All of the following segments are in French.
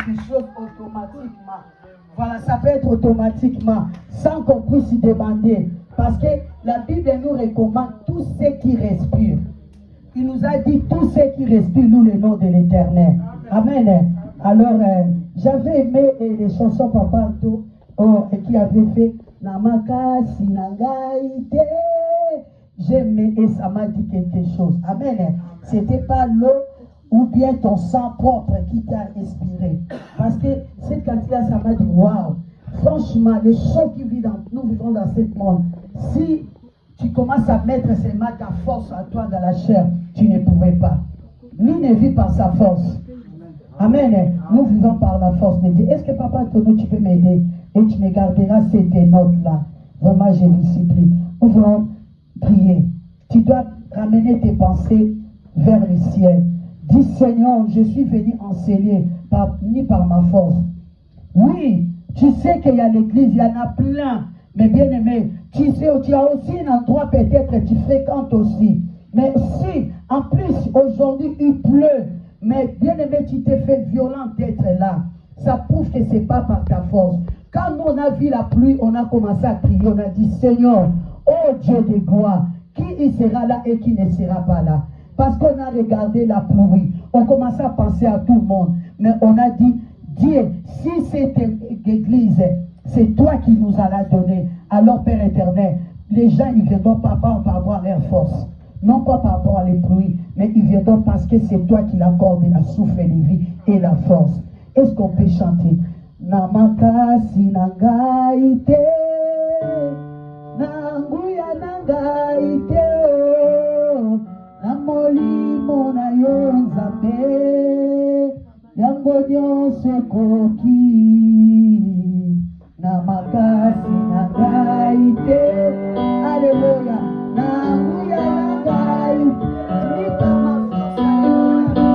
quelque chose automatiquement. Voilà, ça peut être automatiquement, sans qu'on puisse y demander. Parce que la Bible nous recommande tous ceux qui respirent. Il nous a dit tous ceux qui respirent, nous, le nom de l'Éternel. Amen. Alors, j'avais aimé les chansons Papa Anto qui avait fait Namaka Sinangaïte. J'aimais et ça m'a dit quelque chose. Amen. C'était pas l'eau ou bien ton sang propre qui t'a inspiré. Parce que cette quantité-là, ça m'a dit waouh. Franchement, les choses qui vivent nous vivons dans ce monde, si tu commences à mettre seulement ta force à toi dans la chair, tu ne pouvais pas. Lui ne vit par sa force. Amen. Nous vivons par la force de Dieu. Est-ce que Papa Tono, tu peux m'aider et tu me garderas ces notes-là? Vraiment, je vous supplie. Nous voulons prier. Tu dois ramener tes pensées vers le ciel. Dis Seigneur, je suis venu enseigner ni par ma force. Oui, tu sais qu'il y a l'église, il y en a plein. Mais bien aimé, tu sais, tu as aussi un endroit peut-être que tu fréquentes aussi. Mais si, en plus, aujourd'hui, il pleut, mais bien aimé, tu t'es fait violent d'être là. Ça prouve que ce n'est pas par ta force. Quand nous, on a vu la pluie, on a commencé à prier, on a dit, Seigneur, oh Dieu de gloire, qui y sera là et qui ne sera pas là? Parce qu'on a regardé la pluie, on commençait à penser à tout le monde. Mais on a dit, Dieu, si cette église, c'est toi qui nous as la donnée, alors Père éternel, les gens, ils viendront pas par rapport à leur force. Non pas par rapport à les pluies, mais ils viendront parce que c'est toi qui l'accordes la souffle de vie et la force. Est-ce qu'on peut chanter? Namaka sinangaite, nanguya nangaite, namoli mona yonzambe, yango nyonso koki. Namaka sinangaite, alléluia. Nanguya nangaite, nita mafosa yonzambe,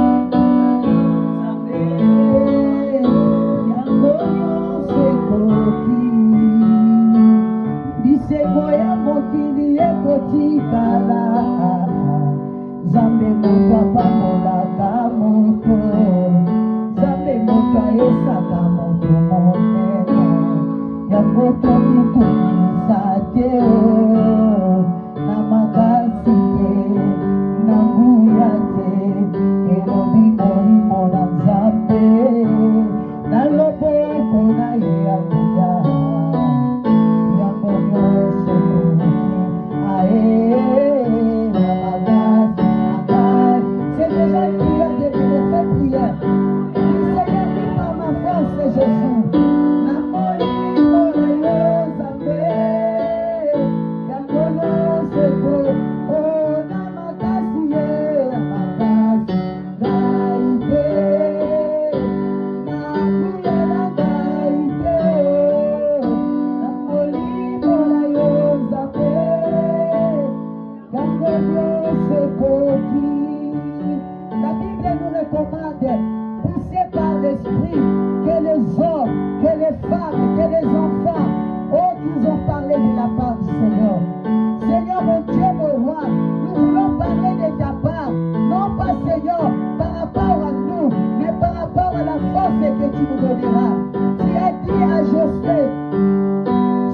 yango nyonso koki. Bisengo ya mokili ekotikala, Zambe moto apamolaka moto, Zambe moto ayesaka moto monene, yango tomitumisa te o, na makasi te, na nguya te, elobi molimo na Nzambe, na loboko na ye akoya, yango nyonso ae. C'est déjà une prière de Dieu, fais prière. Dis Seigneur, dis par ma force, Jésus. Namoli mona yonzambe, yango nyonso eko, oh na makasi ye, na makasi ngai te, nakuya na ngai te, namoli mona yonzambe, yango nyonso ekoki. La Bible nous recommande, poussés par l'esprit, que les hommes, que les femmes, que les enfants, oh, qu'ils ont parlé de la part du Seigneur. Seigneur, mon Dieu, mon roi, nous voulons parler de ta part, non pas, Seigneur, par rapport à nous, mais par rapport à la force que tu nous donneras. Tu as dit à Josué,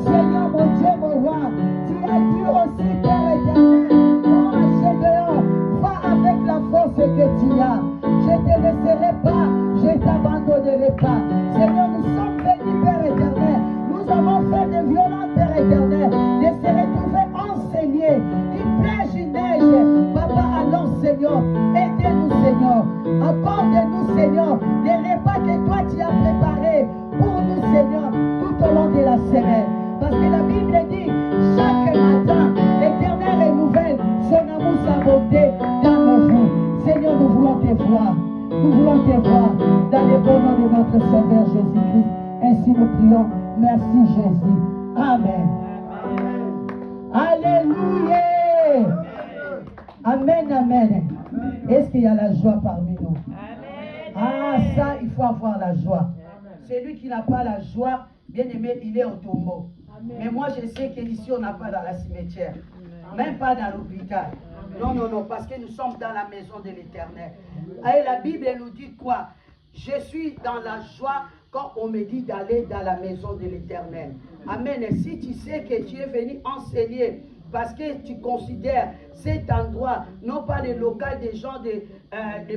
Seigneur, mon Dieu, mon roi, tu as dit aussi, Père éternel, non, à Gédéon, va avec la force que tu as. Je ne te laisserai pas, je ne t'abandonnerai pas. Seigneur, nous sommes venus, Père éternel. Nous avons fait de violents, Père éternel, de se retrouver enseignés. Il neige, il neige. Papa, allons, Seigneur. Aidez-nous, Seigneur. Accorde-nous, Seigneur, les repas que toi tu as préparés pour nous, Seigneur, tout au long de la semaine. Parce que la Bible dit, chaque matin, l'Éternel renouvelle son amour, sa bonté dans nos jours. Seigneur, nous voulons te voir. Nous voulons te voir dans le bon nom de notre Sauveur Jésus-Christ. Ainsi nous prions. Merci Jésus. Amen. Alléluia. Amen, amen. Est-ce qu'il y a la joie parmi nous? Ah, ça, il faut avoir la joie. Celui qui n'a pas la joie, bien aimé, il est au tombeau. Mais moi, je sais qu'ici, on n'a pas dans la cimetière. Même pas dans l'hôpital. Non, non, non, parce que nous sommes dans la maison de l'Éternel. Et la Bible nous dit quoi? je suis dans la joie quand on me dit d'aller dans la maison de l'Éternel. Amen. Et si tu sais que tu es venu enseigner, parce que tu considères cet endroit, non pas le local des gens, des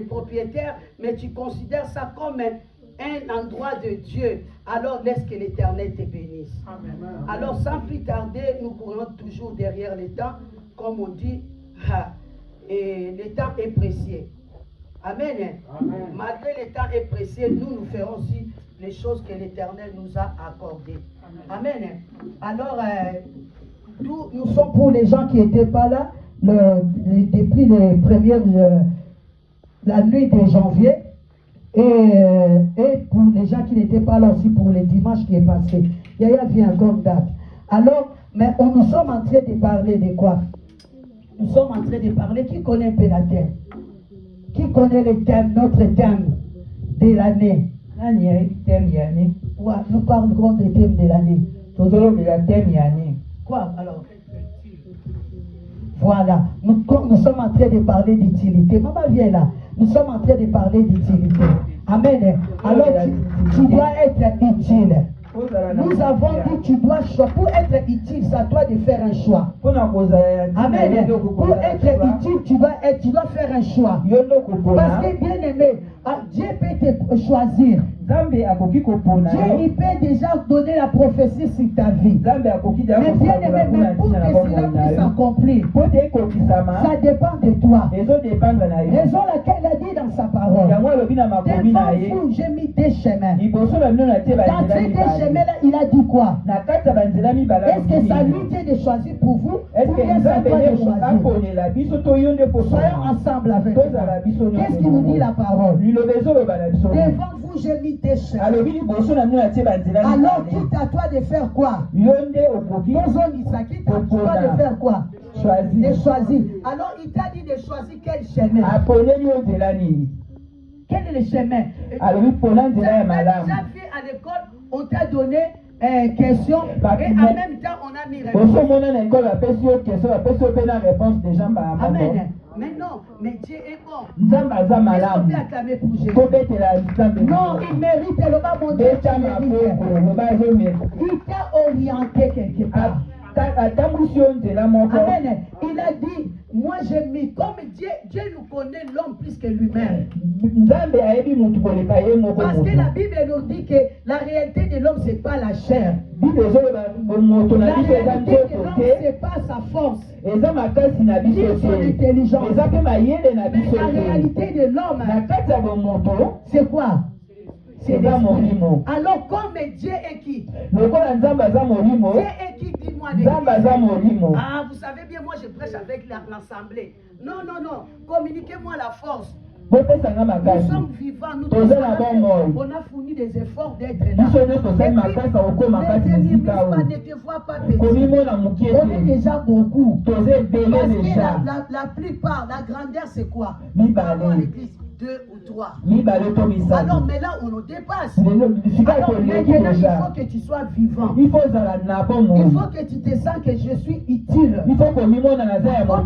propriétaires, mais tu considères ça comme un endroit de Dieu, alors laisse que l'Éternel te bénisse. Amen. Alors sans plus tarder, nous courons toujours derrière le temps, comme on dit, et le temps est précieux. Amen. Amen. Malgré le temps est précieux, nous ferons aussi les choses que l'Éternel nous a accordées. Amen. Amen. Alors, nous sommes pour les gens qui n'étaient pas là, depuis les premières, la nuit de janvier, et pour les gens qui n'étaient pas là aussi pour le dimanche qui est passé. Yaya vient comme date. Alors, mais nous sommes en train de parler de quoi? Nous sommes en train de parler, qui connaît un peu la thème? Qui connaît le thème, notre thème de l'année? Ouais, nous parlerons des thèmes de l'année. Quoi alors? Voilà, nous sommes en train de parler d'utilité. Maman viens là. Nous sommes en train de parler d'utilité. Amen. Alors tu dois être utile. Nous avons dit tu dois choisir. Pour être utile, c'est à toi de faire un choix. Amen. Pour être utile, tu dois faire un choix. Parce que bien aimé, Dieu peut te choisir. Dieu il peut déjà donner la prophétie sur ta vie. Mais bien aimé, mais pour que cela puisse s'accomplir, ça dépend de toi. Raison laquelle il a dit dans sa parole. Devant vous, j'ai mis des chemins. Dans ces deux chemins-là, il a dit quoi? Est-ce que ça lui est de choisir pour vous? Ou bien ça doit de choisir? Soyons ensemble avec toi. Qu'est-ce qu'il nous dit la parole? Devant vous, j'ai mis des chemins. Alors, quitte à toi de faire quoi? Quitte à toi de faire quoi? De choisir. Alors, il t'a dit de choisir quel chemin? Quel est le chemin? Déjà fait à l'école, on t'a donné question et en même temps on a mis réponse. Amen. Mais non, mais Dieu est bon. Est-ce qu'on peut acclamer pour Jésus? Non, il mérite le bas mon Dieu. Il t'a orienté quelque part. Amen. Il a dit, moi j'ai mis, comme Dieu nous connaît l'homme plus que lui-même. Parce que la Bible nous dit que la réalité de l'homme, ce n'est pas la chair. La réalité de l'homme, ce n'est pas sa force. Ni son intelligence. Mais la réalité de l'homme, c'est quoi? C'est alors comme Dieu est qui? Dieu est qui? Dis-moi. Ah, vous savez bien, moi je prêche avec l'assemblée. Non. Communiquez-moi la force. Nous sommes vivants, on a fourni des efforts d'être là. Ne te vois pas petit. On est déjà beaucoup. Parce que la plupart, la grandeur c'est quoi? Avant l'église. 2 ou 3. Alors, mais là, on nous dépasse. Alors, maintenant, il faut que tu sois vivant. Il faut que tu te sens que je suis utile. Comme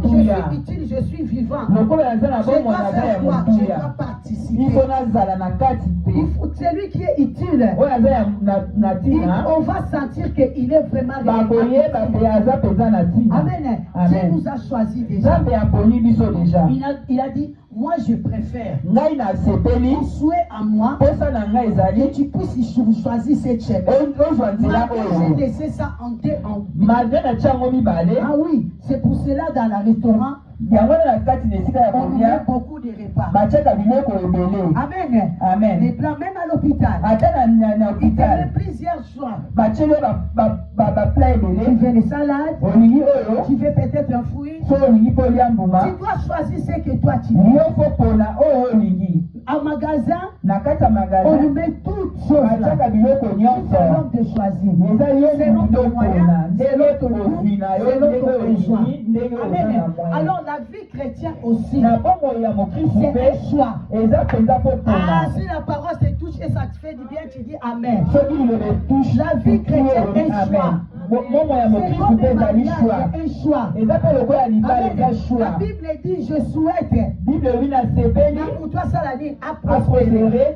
je suis utile, je suis vivant. Je dois faire quoi? Je dois participer. Celui qui est utile, on va sentir qu'il est vraiment Amen. Dieu nous a choisi déjà. Il a dit, moi je préfère. Ton souhait à moi, que tu puisses choisir cette chemin. J'ai laissé ça en deux. Ah oui, c'est pour cela dans le restaurant, on met beaucoup de repas. Amen. Les plans, même à l'hôpital. Il y avait plusieurs choix. Tu veux des salades, tu veux peut-être un fruit. Tu dois choisir ce que toi tu veux. En magasin, on nous met toutes choses là. C'est l'homme de choisir. C'est notre moyen, c'est notre goût, c'est notre besoin. Amen. Alors la vie chrétienne aussi, c'est un choix. Ah, si la parole te touche et ça te fait du bien, tu dis Amen. La vie chrétienne est un choix. C'est comme le mariage, un choix. La Bible dit, je souhaite. Mais pour toi, ça l'a dit, à prospérer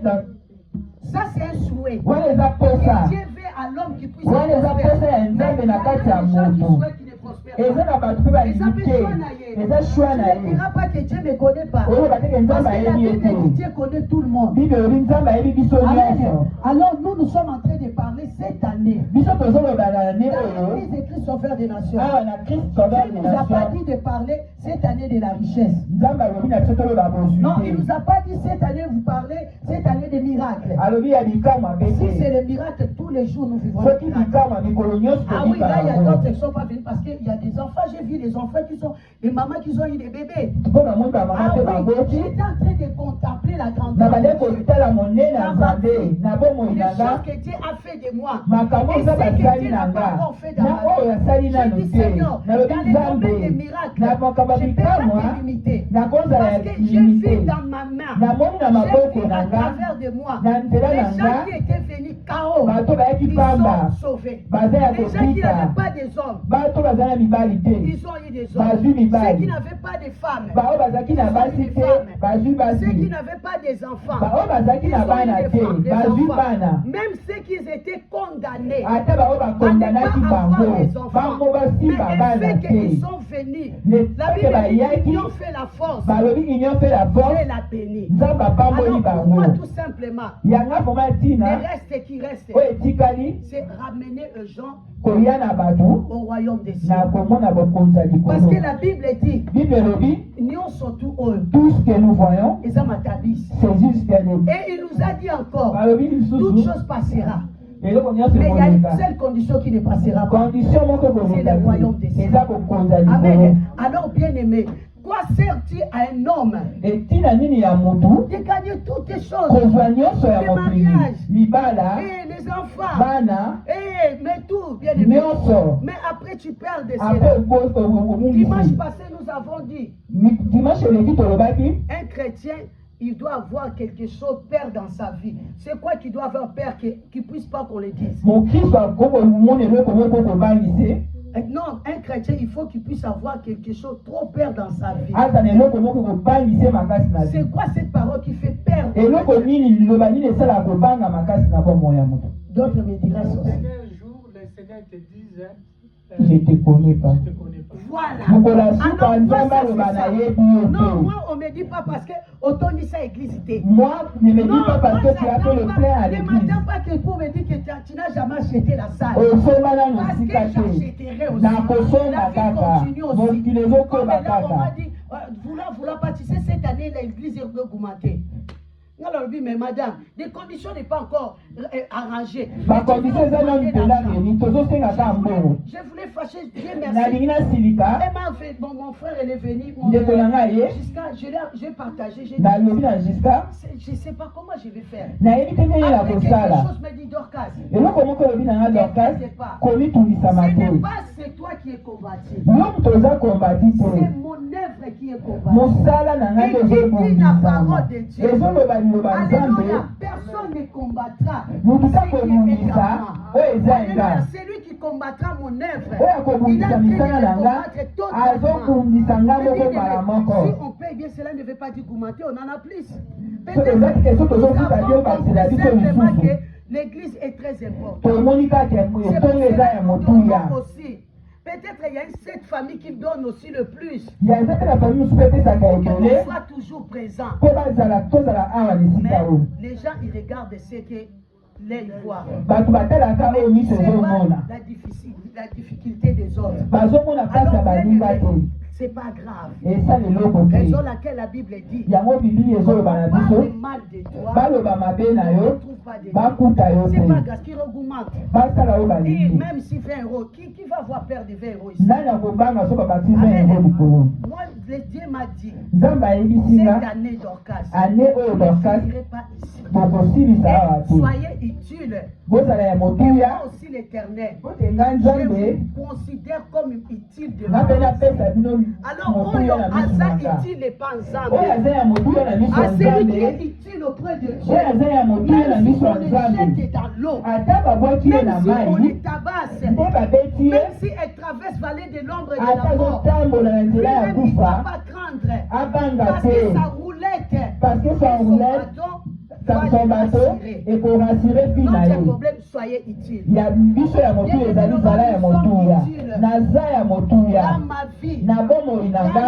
souhaite. wana eza posa Dieu veut à l'homme qui puisse wana eza posa ya mais nzambe il y na a kati ya des gens qui moto souhaitent qu'il ne prospère pas. eza na bato mpe balingi te eza shwa Tu na ne ye diras pas que Dieu ne connaît pas. oyo bateke Parce nzambe que la ayebi ye Bible dit te Dieu connaît tout le monde. bible elobi nzambe ayebi biso Amen. nyonso Alors nous sommes en train de parler cette année. biso tozoloba na ane Dans oyo l'église de Christ Sauveur des Nations. awa na Christ Sauveur Dieu des ne nous a pas Nations dit de parler cette année de la richesse. nzambe alobi na biso toloba bozwi Non, il ne te nous a pas dit cette année vous parlez, cette année des miracles. alobi ya bikamwa mpe Si c'est te le miracle, tous les jours nous vivons le soki miracle. bikamwa mikolo nyonso Ah oui, là il y a tobika d'autres qui ne sont pas venus parce qu'il y a des enfants, j'ai vu des enfants qui sont, des mamans qui ont eu des bébés. mpo na mongo ya mama Ah te oui, baboti j'étais en train de contempler la na grandeur bande de Dieu. kotala monene ya nzambe na bomoi Les na nga choses que Dieu a fait de moi. makambo Et oza ce que basali Dieu na n'a pas nga encore fait dans na ma oyo vie. asali Je nano dis te Seigneur, dans nalobi les domaines des nzambe miracles, na makambo ya je ne peux pas bikamwa te limiter. nakozala Parce ya que j'ai limite vu dans ma main, namoni na j'ai maboko vu na à nga travers de moi, na nzela les na gens nga qui étaient venus KO, bato bayaki ils pamba sont sauvés. baza ya Les gens qui kobika n'avaient pas des hommes, bato baza na mibali te ils ont eu des hommes. bazwi Ceux qui mibali n'avaient pas de femmes, bao bazalaki na basi te bazwi ceux qui basi n'avaient pas des enfants, bao bazalaki ils na ont bana eu des femmes, te des bazwi enfants. bana Même ceux qui étaient condamnés ata bao bakondanaki bango bango basimba mais bana le fait te qu'ils sont venus, le la fait Bible que dit bayaki qu'ils ont fait la force, balobi union fait la Dieu force l'a béni. nzambe apamboli Alors pour bango moi tout simplement, yanga poma le ntina reste qui reste, oyo etikali c'est ramener les gens kolia na bato au royaume des cieux. na komona bokonzi ya Parce likolo que la Bible dit, bible elobi nous surtout eux, tout ce que nous voyons ils ont matabis. c'est juste le Et il nous a dit encore, balobi toute lisusu chose passera. eloko nyonso Mais il y a une ekoleka seule condition qui ne passera pas. condition moko C'est le royaume des ekoleka cieux. eza bokonzi ya likolo Amen. Alors bien aimé, quoi sert-il à un homme etina nini ya motu de gagner toutes les choses? kozwa nyonso ya Le mokili mariage, libala et les enfants, bana et mais tout, bien aimé. nyonso Mais après tu perds de apres cela. Dimanche omungisi passé, nous avons dit, dimanche eleki tolobaki un chrétien, il doit avoir quelque chose père dans sa vie. C'est quoi qu'il doit avoir père qui puisse pas qu'on le dise? mokristo akoko mona eloko moko kobangise Non, un chrétien, il faut qu'il puisse avoir quelque chose trop père dans sa vie. aza na eloko moko kobangise makasi na C'est vie quoi cette parole qui fait perdre? eloko nini liloba nini esalaka kobanga makasi na bomoi ya moto. D'autres me diraient Le ceci. dernier jour, le Seigneur te dise, Je te connais pas. je te connais pas. Voilà. Mokola Alors, suka moi, nzambe ça, aloba c'est na ça. yebi yo Non, te. moi, on me dit pas parce que autant dit ça église. Moi, ne me dis Non, pas parce moi, que tu as fait le j'attends plein à pas. Ne l'église. m'attends pas que pour me dire que tu n'as jamais acheté la salle. Osomba na Parce que nosika te. j'achèterai aussi. Na La kosomba vie kaka. continue aussi. Mokili Comme ezokoba là, on m'a kaka. dit, vouloir participer cette année, l'église est augmentée. Alors, oui, mais madame, les conditions n'est pas encore arrangées. Ma condition eza nanu mpela nini tozosenga ka mbongo. Je voulais fâcher, Dieu nalingi merci. nasilika Elle m'a fait, mon frère, elle est venu. ndeko na ngai ye Jusqu'à, j'ai partagé, j'ai dit, nalobi na jiska je ne sais pas comment je vais faire. nayebi te ndenge na Après quelque kosala chose me dit Dorcas. eloko moko elobi na nga dorcas komitungisa Ce n'est te pas c'est toi qui es combattu. yo moto oza kombati C'est te mon œuvre qui est combattue. mosala na ngai Et qui dit la tozobongisama parole de Dieu. ezoloba liloba Alléluia. nzambe Personne ne combattra. motu ce qui est takobongisa également. oyo eza Alléluia. nga C'est lui qui combattra mon œuvre. oyo Il a akobongisa train de misala na le nga combattre totalement. azobongisa nga Mais moko dis, mbala si moko on paye bien, cela ne veut pas dire augmenter, on en a plus. So, ezaki ke so nous tozofuta avons bio basela compris biso simplement lisusu que l'église est très importante. tomoni kaka C'est pour etongo eza cela ya que nous motuya donnons aussi. Peut-être il y a cette famille qui donne aussi le plus. ya eza te na famille mosusu mpe epesaka Pour que ebele nous soit toujours présent. mpo tozala awa Mais lisika oyo les gens, ils regardent ce que les voient. bato batalaka oyo miso C'est pas ezomona la difficulté des autres. bazomona mpasi ya Alors, baninga bien te aimé, c'est pas grave. esala eloko te Raison laquelle la Bible dit, yango bibili ezoloba na biso parle mal de toi, baloba mabe na on ne yo trouve pas de bakuta yo c'est pas te grave, qui augmente. basala oyo Et balingi même si 20 euros, qui va avoir peur de 20 euros ici? nani akobanga so babakisi Amen. yango likolo Moi, le Dieu m'a dit, nzambe ayebisi cette nga année d'Orcas, ane oyo ne dorcas finirez pas ici. bokosilisa awa Et te soyez utile. bozala ya Et motuya moi aussi l'éternel. ote nga Je nzambe vous considère comme utile de nga mpe la napesa bino Alors, motuya oyo na miso aza na nga utile et pas oyo ensemble. aza ya motuya na miso À ya celui qui nzambe est utile auprès de Dieu. oyo aza ya motuya na Même si miso ya on le nzambe jette dans l'eau, ata babwaki ye na même si on mai le tabasse, nde babeti ye même si elle traverse vallée de l'ombre et de ata la mort, azotambola na nzela ya lui-même il ne va kufa pas craindre. abanga Parce que te sa roulette parce que sa et son roulette bâton sanction bato et pour rassurer fille na Notre yo. problème, soyez utile. Ya biso ya motu ezali zala ya motuya. Naza ya motuya. Dans ma vie, Na bomoi na nga,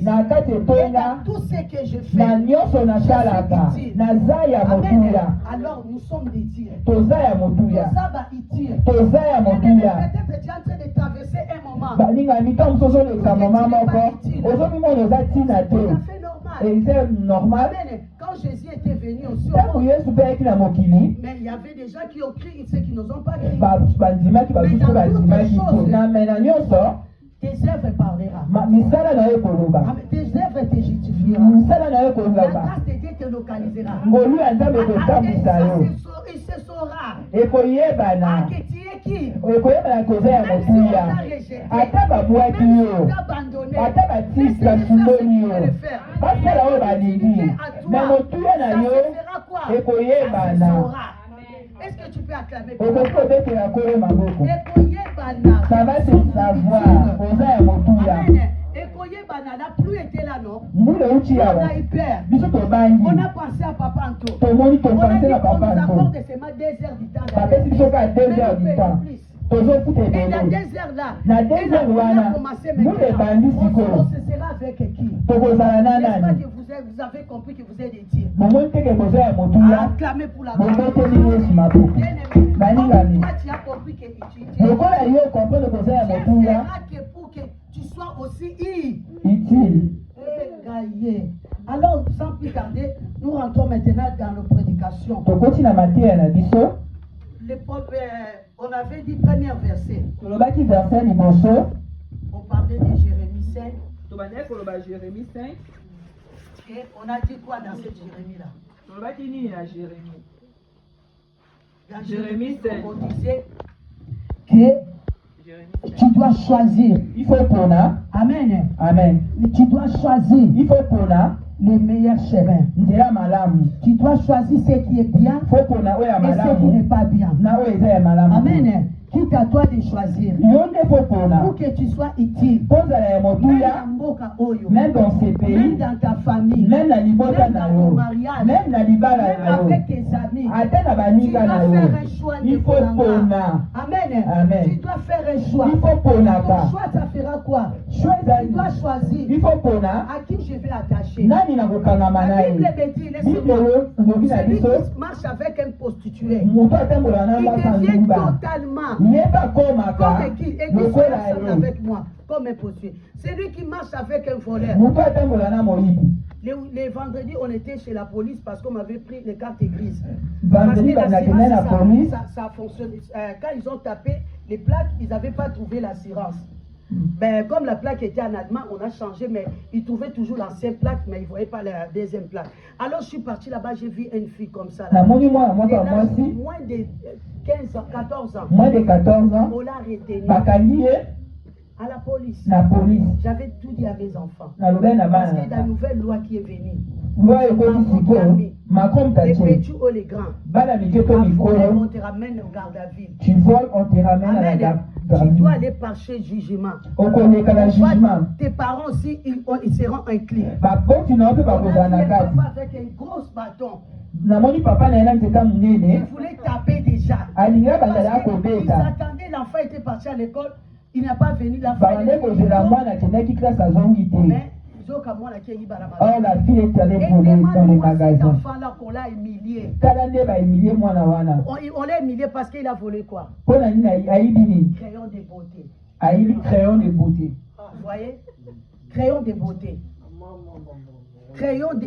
na kati et etonga, dans tout ce que je fais, na nyonso na salaka. Naza ya Amen. motuya. Alors nous sommes des tirs. Toza ya motuya. Toza ba itir. Toza ya motuya. Peut-être tu es en train de traverser un moment. Baninga mito mosusu oleka mama moko ozomimona oza ntina te. Tout à fait normal. Et c'est normal. Amen. Quand Jésus était venu aussi au Ntango monde, Yesu mpe ayaki na mokili, mais il y avait des gens qui ont crié, ceux qui n'ont pas crié. bandimaki basusu mpe bandimaki te. Na me na nyonso Tes œuvres parlera. misala na yo ekoloba. Amen. Tes œuvres te justifiera. Misala na yo La ekoloba. grâce de Dieu te localisera. Ngolu ya Nzambe ekotambwisa yo. Il se saura. Ekoyebana. Que tu es qui? Ekoyebana koza ya Même si on motuya. t'a rejeté, Ata babwaki même si yo. on t'a abandonné, Ata batisi basundoli yo. Basala oyo balingi. Me motuya na yo ekoyebana. Est-ce que tu peux acclamer? Okoki obetela kolo maboko. Ekoyebana. Ça va te savoir. Oza ya motuya. Amen. Ekoyebana n'a plus été là, non? Mbula uti On yawa. a eu peur. Biso tobangi. On a pensé à Papa Anto. Tomoni On a topense dit na qu'on papa nous nto. accorde seulement 2 heures du temps. Bapesi biso ka 2 heures du temps. Tozofuta Et dans ebele. 2 heures là, Na 2 heures wana, mbula ebandi on sikoyo. se sera avec qui? Tokozala na N'est-ce pas nani? que vous avez compris que vous êtes des tirs? Bomoni teke boza ya motuya. Acclamez pour la Bobeteli Yesu maboko. Bien-aimé, Baningami. toi tu as compris que tu es Lokola yo comprendre koza ya motuya. que pour que tu sois aussi Utile. gaillé. Alors, sans plus tarder, nous rentrons maintenant dans nos prédications. Tokoti na mateya na biso. On avait dit premier verset. Tolobaki verset liboso. On parlait de Jérémie 5. Tobandaki koloba Jérémie 5. Et on a dit quoi dans cette Jérémie-là? Tolobaki nini na Jérémie? Dans Jérémie 5. On disait que tu dois choisir. Il faut pona. Amen. Amen. Tu dois choisir Il faut pona. les meilleurs chemins. Nzela malamu. Tu dois choisir ce qui est bien Faut pona oya et ce qui malamu. n'est pas bien. Na oyo eza ya malamu. Amen. Quitte à toi de choisir Yo nde faut pona. pour que tu sois utile. Kozala ya Même motuya. dans Mboka Oyo, Même dans ces même pays. dans ta famille, Même na libota même na dans ton yo. mariage, Même na libala même na yo. avec tes amis. Ata na Tu baninga dois na yo. faire un choix Il faut pona. Amen. Amen. Tu dois faire un choix. Il faut pona Ton ka. choix, ça fera quoi? Choix Tu dois ezali. choisir Il faut pona. à qui je vais attacher. Nani na kokangama na La ye. Bible me dit, Bible laisse-moi, oyo ndoki na celui biso. qui marche avec un prostitué, Moto atambola na il mwasa devient ndumba. totalement Yeba komaka. comme qui, et qui Lokola soit ensemble ye. avec moi, comme un prostitué. Celui qui marche avec un voleur. Moto atambola na moyibi. Les vendredis, on était chez la police parce qu'on m'avait pris les cartes grises. Parce Vendredi que bazakende l'assurance, na police. ça fonctionne. Quand ils ont tapé les plaques, ils n'avaient pas trouvé l'assurance. Ben, comme la plaque était en allemand, on a changé, mais ils trouvaient toujours l'ancienne plaque, mais ils ne voyaient pas la deuxième plaque. Alors je suis parti là-bas, j'ai vu une fille comme ça. Là. Namoni mwana mwasi Et wa là, mwasi. moins de 15 ans, 14 ans. Moins de 14 ans. On l'a retenu Bakangi ye à la police. na police. J'avais tout dit à mes enfants. Nalobeli na Parce bana qu'il y a na une nouvelle loi qui est venue. loi ekoti sikoyo Macron Les tatie petits ou les grands. bana mike to On mikolo. te ramène au garde à vue. Tu voles, on te ramène à la Amen. garde. Tu dois aller parcher jugement. Okoleka na jugement. Tes parents aussi, ils seront inclins. Baboti na ope On bakozala a na vu un kati. papa avec un gros bâton. Namoni papa na ye na nzeta Il monene. voulait taper déjà. Alingi Parce bandala qu'ils akobeta. attendaient, l'enfant était parti à l'école. Il n'a pas venu. L'enfant Babande kozela mwana akendaki classe azongi te. mais Zoka mwana qui est Or la fille est allée et voler dans les demande-moi cet magasins. enfant-là qu'on l'a humilié. Tala nde bahumilie mwana wana. On l'a humilié parce qu'il a volé quoi? Mpo na nini ayibi nini? Crayon de beauté. Ayibi crayon de beauté. Vous voyez? Crayon de beauté.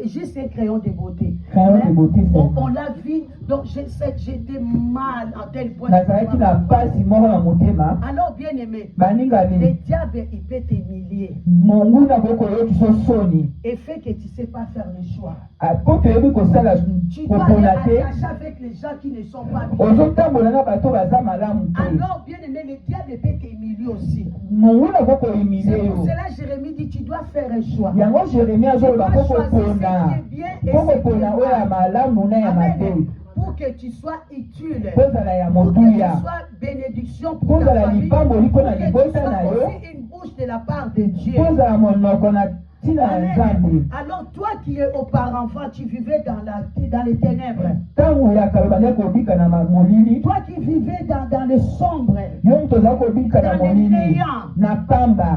Juste un crayon de beauté. Crayon de beauté, c'est on l'a vu, donc j'étais mal en tel point. nazalaki na pasi moko na motema. Alors, bien aimé, le baningani diable, il peut t'humilier monguna kokoyokiso soni et fait que tu ne sais pas faire le choix. po toyebi kosala Tu dois aller kopona te attacher avec les gens qui ne sont pas bien. ozotambola na bato baza malamu te Alors, bien aimé, le diable peut t'humilier aussi. monguna C'est kokoyimilie pour yo cela Jérémie dit, tu dois faire un choix. yango Jérémie azoloba Tu dois po choisir kopona ce qui est bien et po ce qui est kopona oyo ya mal. malamu na ya mabe Amen. Pour que tu sois utile. kozala ya Pour que tu motuya sois bénédiction pour ta kozala famille. lipamboli mpo Pour na que tu libota sois na yo aussi une bouche de la part de Dieu. kozala monoko na Alors toi qui es auparavant, tu vivais dans les ténèbres. Toi qui vivais dans les sombres, dans les néants.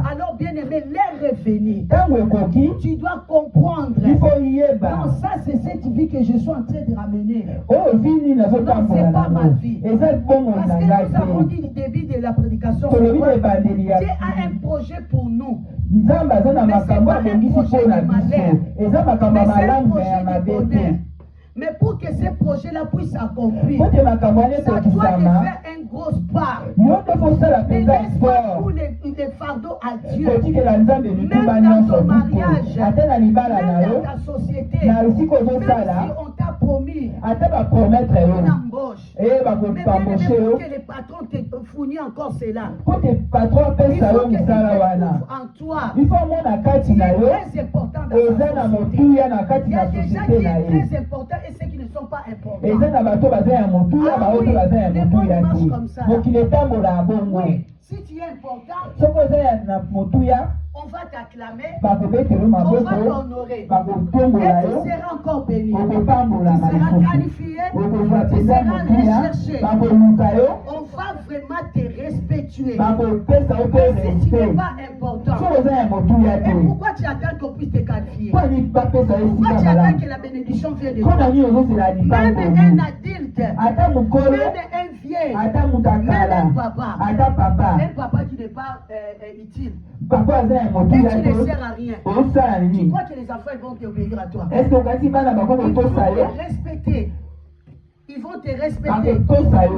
Alors bien aimé, l'air est venu. Tu dois comprendre. Non, ça c'est cette vie que je suis en train de ramener. Non, c'est pas ma vie. Parce que nous avons dit du début de la prédication, Dieu a un projet pour nous. Mais c'est pas un projet de malheur. Mais c'est un projet de bonheur. Mais pour que ce projet-là puisse s'accomplir, ça doit te faire une grosse part. Mais laisse pas tous les fardeaux à Dieu. Même dans ton mariage, même dans ta société, même si on t'a promis une embauche. Mais bien pour que les patrons te fournissent encore cela, il faut que tu trouves en toi. Il est très important dans ta société. Il y a des gens qui sont très importants et ceux qui ne sont pas importants. Les mondes marchent comme ça. Oui. Si tu es important, on va t'acclamer, on va t'honorer, et tu seras encore béni. Tu seras qualifié, tu seras recherché. On va vraiment te respecter. Mais si tu n'es pas important, et pourquoi tu attends qu'on puisse te qualifier? Pourquoi tu attends que la bénédiction vienne de toi? Même un adulte, même un vieil, même un papa qui n'est pas utile, et tu ne sers à rien. Tu crois que les enfants vont t'obéir à toi? Ils vont te respecter. Ils vont te respecter.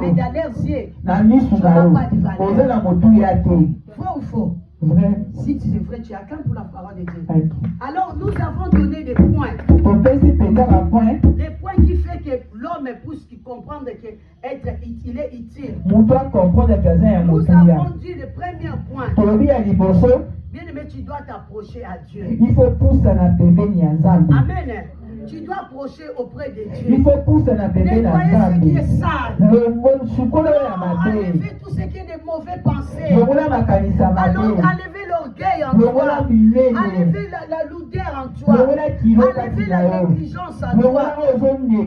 Mais dans leurs yeux, tu n'auras pas de valeur. Vrai ou faux? Si c'est vrai, tu attends pour la parole de Dieu. Alors nous avons donné des points. Les points qui font que l'homme puisse comprendre qu'il est utile. Nous avons dit le premier point. Bien aimé, tu dois t'approcher à Dieu. Amen. Tu dois approcher auprès de Dieu. Nettoyer ce qui est sale. Enlever tout ce qui est de mauvais pensées. Alors enlever l'orgueil en toi. Enlever la lourdeur en toi. Enlever la négligence en toi.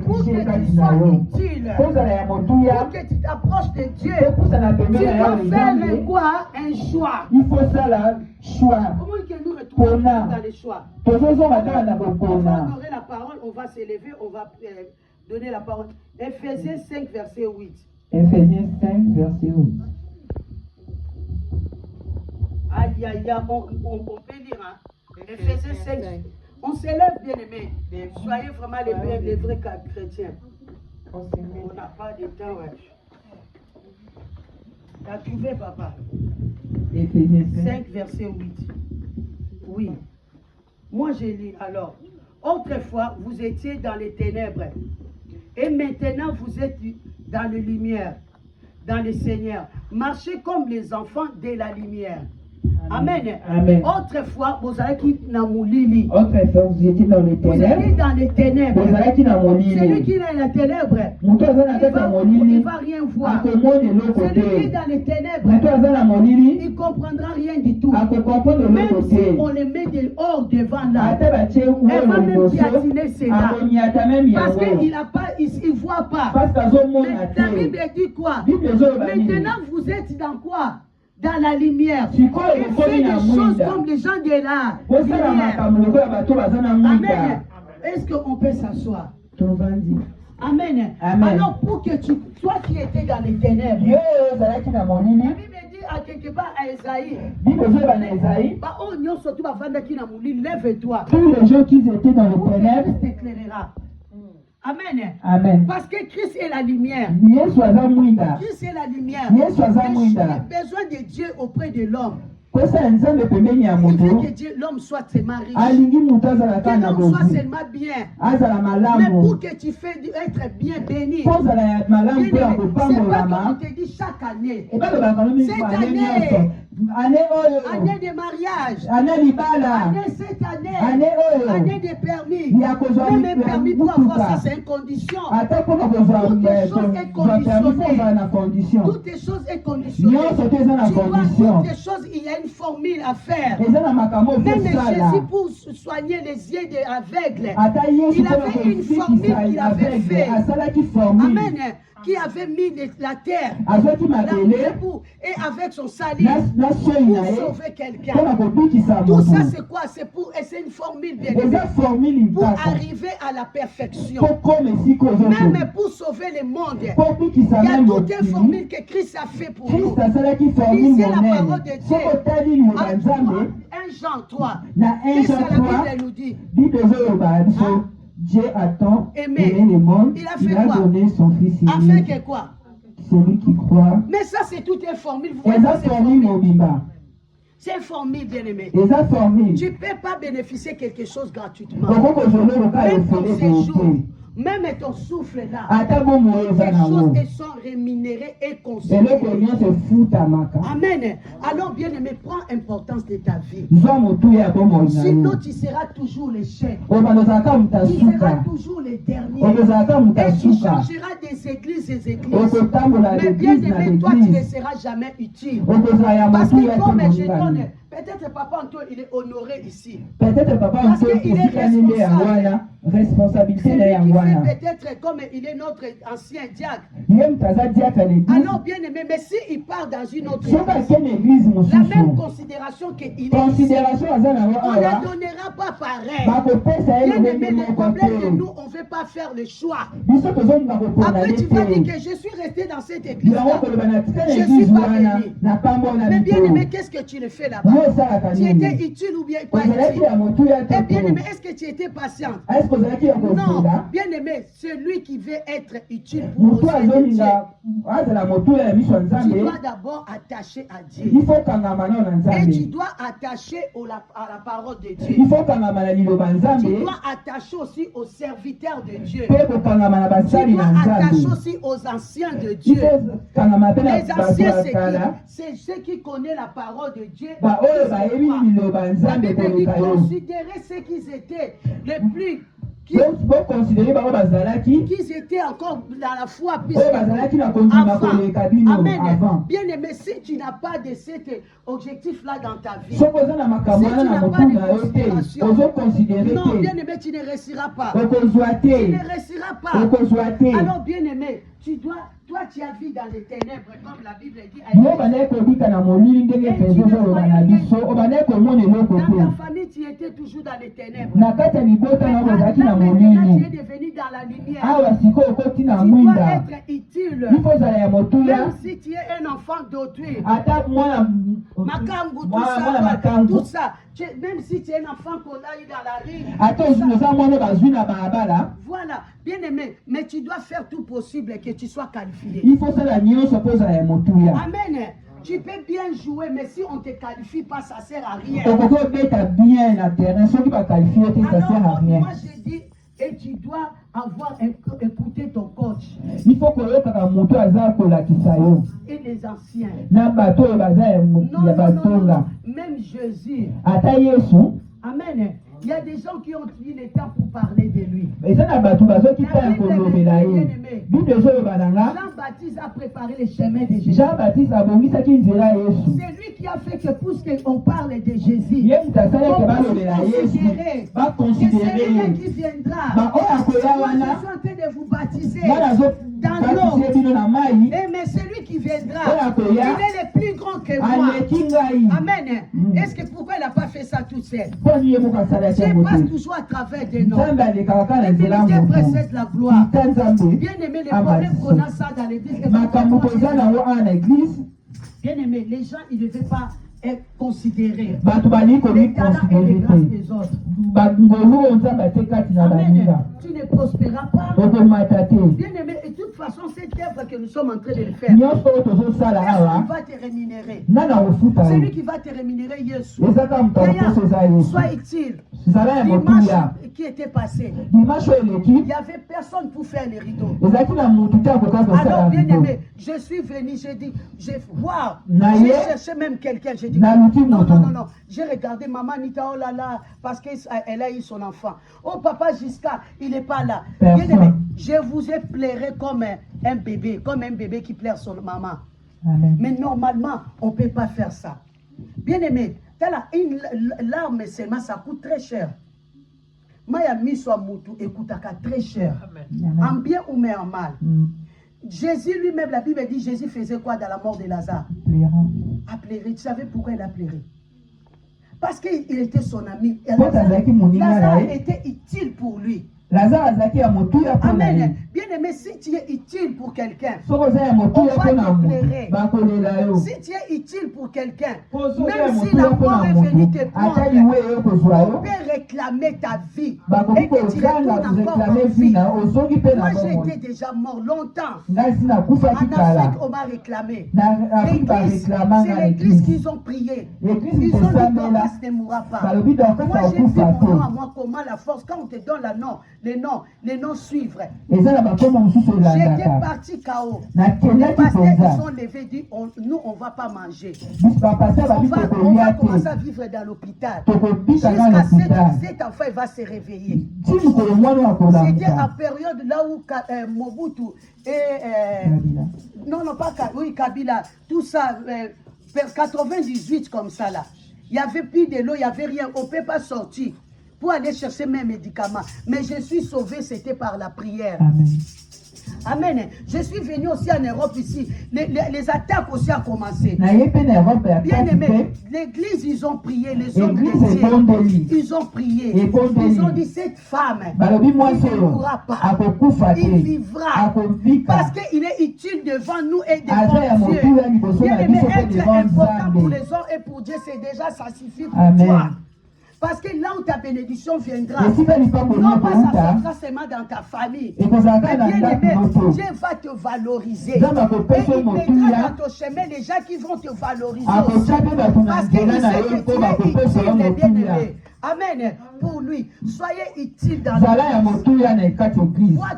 Pour que tu sois utile. Pour que tu t'approches de Dieu. Tu dois faire quoi? Un choix. Il faut ça là. Choix. Comment est-ce que nous retrouvons dans les choix? On va honorer la parole, on va s'élever, on va donner la parole. Ephésiens 5, verset 8. Ephésiens 5, verset 8. Aïe, aïe, aïe, on peut lire. Hein? Ephésiens 5. On s'élève, bien aimé. Soyez vraiment les vrais chrétiens. On n'a pas de temps, ouais. T'as trouvé, papa? Ephésiens 5, verset 8. Oui. Moi, je lis alors. Autrefois, vous étiez dans les ténèbres. Et maintenant, vous êtes dans les lumières, dans le Seigneur. Marchez comme les enfants de la lumière. Amen. Amen. Autrefois, vous avez qui n'a moulili. Autrefois, vous étiez dans les Vous ténèbres. étiez dans les ténèbres. Vous avez qui n'a moulili. Celui qui est dans les ténèbres, il ne va rien voir. Celui qui est dans les ténèbres, il ne comprendra rien du tout. Même si on les met dehors devant là, elle va même piétiner cela. Parce qu'il ne voit pas. Mais la Bible dit quoi? Maintenant, vous êtes dans quoi? Dans la lumière. Et fait des choses comme les gens de la lumière. Amen. Est-ce qu'on peut s'asseoir? Amen. Alors pour que toi qui étais dans les ténèbres, la Bible dit à quelque part à Esaïe, lève-toi. Tous les gens qui étaient dans les ténèbres t'éclairera. Amen. Amen. Parce que Christ est la lumière. Christ est la lumière. Le besoin de Dieu auprès de l'homme. Il veut que l'homme soit tellement riche. Que l'homme soit tellement bien. Mais pour que tu fasses être bien béni, c'est pas comme on te dit chaque année. Cette année, année de mariage, année cette année de permis. Même un permis pour avoir ça, c'est une condition. Toutes les choses sont conditionnées. Toutes les choses, il y a une formule à faire. Même Jésus, pour soigner les yeux des aveugles, il avait une formule qu'il avait fait. Amen. Qui avait mis la terre et avec son salive pour sauver quelqu'un. Tout ça c'est quoi? C'est une formule bien aimée pour arriver à la perfection. Même pour sauver le monde. Il y a toute une formule que Christ a fait pour nous. Lisez la parole de Dieu. 1 Jean 3. Qu'est-ce que la Bible nous dit? Dieu a tant aimé le monde, il a donné son Fils unique. Afin que quoi? Celui qui croit. Mais ça, c'est toute une formule. C'est une formule, bien aimé. Tu ne peux pas bénéficier de quelque chose gratuitement. Même ton séjour, même ton souffle là, les choses sont rémunérées et considérées. Amen. Alors, bien aimé, prends l'importance de ta vie. Sinon, tu seras toujours le chef. Tu seras toujours le dernier. Et tu changeras des églises et églises. Mais bien aimé, toi, tu ne seras jamais utile. Parce que comme je donne, peut-être Papa Antoine, il est honoré ici. Peut-être Papa Antoine, il est responsabilité. Peut-être comme il est notre ancien diacre. Alors bien aimé, mais s'il part dans une autre église, la même considération qu'il est ici, on ne la donnera pas pareil. Bien aimé, le problème de nous, on ne veut pas faire le choix. Après tu vas dire que je suis resté dans cette église là. Je ne suis pas venu. Mais bien aimé, qu'est-ce que tu le fais là-bas? Tu étais utile ou bien pas utile? Et bien aimé, est-ce que tu étais patient? Non, bien aimé, celui qui veut être utile pour Dieu, tu dois d'abord attacher à Dieu. Et tu dois attacher à la parole de Dieu. Tu dois attacher aussi aux serviteurs de Dieu. Tu dois attacher aussi aux anciens de Dieu. Les anciens, c'est ceux qui connaissent la parole de Dieu. La Bible dit considérer ce qu'ils étaient les plus qu'ils étaient encore dans la foi avant. Bien aimé, si tu n'as pas de cet objectif-là dans ta vie, si tu n'as pas de considération, non, bien aimé, tu ne réussiras pas. Tu ne réussiras pas. Alors, bien aimé, toi tu as vu dans les ténèbres, comme la Bible dit. Dans ta famille, tu étais toujours dans les ténèbres. Maintenant, tu es devenu dans la lumière. Tu dois être utile. Même si tu es un enfant d'autrui. Tout ça. Même si tu es un enfant qu'on a eu dans la rue. Voilà. Bien aimé, mais tu dois faire tout possible que tu sois qualifié. Amen. Tu peux bien jouer, mais si on ne te qualifie pas, ça ne sert à rien. Alors, moi je dis, et tu dois avoir écouté ton coach. Il faut que et les anciens. Non, même Jésus. Amen. Il y a des gens qui ont pris le temps pour parler de lui. Jean-Baptiste a préparé le chemin de Jésus. C'est lui qui a fait que pour qu'on parle de Jésus, on considérer qui viendra. Je suis en train de vous baptiser dans l'eau. Mais celui qui viendra, il est le plus grand que moi. Amen. Est-ce que pourquoi il n'a pas fait ça tout seul? Dieu passe toujours à travers des noms. Dieu précède la gloire. Bien aimé, les problèmes qu'on a ça dans l'église. Bien aimé, les gens, ils ne devaient pas être considérés. Les talents et les grâces des autres. Amen. Tu ne prospéras pas. Bien aimé, et de toute façon, cette œuvre que nous sommes en train de le faire, personne va te rémunérer. Celui qui va te rémunérer, Jésus. Sois utile. dimanche qui était passé, il n'y avait personne pour faire les rideaux. Alors, bien aimé, je suis venu, j'ai dit, j'ai cherché même quelqu'un, j'ai dit, non. J'ai regardé maman Anita, oh là là, parce qu'elle a eu son enfant. Oh papa Giscard, il n'est pas là. Bien aimé, je vous ai pleuré comme un bébé qui pleure son maman. Amen. Mais normalement, on ne peut pas faire ça. Bien aimé, une larme seulement, ça coûte très cher. Maya miswa mutu ekutaka très cher. En bien ou mais en mal. Jésus lui-même, la Bible dit, Jésus faisait quoi dans la mort de Lazare? A pleuré. Tu savais pourquoi il a pleuré? Parce qu'il était son ami. Lazare était utile pour lui. Amen. Bien aimé, si tu es utile pour quelqu'un, on va te plairer. Si tu es utile pour quelqu'un, même si la mort est venue te prendre, on peut réclamer ta vie et que tu retournes encore en vie. Moi, j'ai été déjà mort longtemps. En Afrique, on m'a réclamé. C'est l'église qu'ils ont prié. Ils ont dit Thomas ne mourra pas. Moi, j'ai vu mon nom à moi, comment la force, quand on te donne les noms suivre. J'étais parti KO. Les pasteurs, ils sont levés, dit, nous, on ne va pas manger. On va commencer à vivre dans l'hôpital. Jusqu'à cet enfant, il va se réveiller. C'était à période là où Mobutu et... non, pas Kabila. Tout ça, 98 comme ça là. Il n'y avait plus de l'eau, il n'y avait rien. On ne peut pas sortir pour aller chercher mes médicaments. Mais je suis sauvé, c'était par la prière. Amen. Amen. Je suis venu aussi en Europe ici. Les attaques aussi ont commencé. Bien aimé, l'église, ils ont prié. Les hommes de Dieu, ils ont prié. Ils ont dit, cette femme, il ne mourra pas. Il vivra. Parce qu'il est utile devant nous et devant Dieu. Bien aimé, être important pour les hommes et pour Dieu, c'est déjà, ça suffit pour toi. Parce que là où ta bénédiction viendra, non pas ça sera seulement dans ta famille, mais bien aimé, Dieu va te valoriser. Et il mettra dans ton chemin les gens qui vont te valoriser aussi. Parce qu'il sait que tu es utile, bien aimé. Amen. Pour lui, soyez utile dans l'église.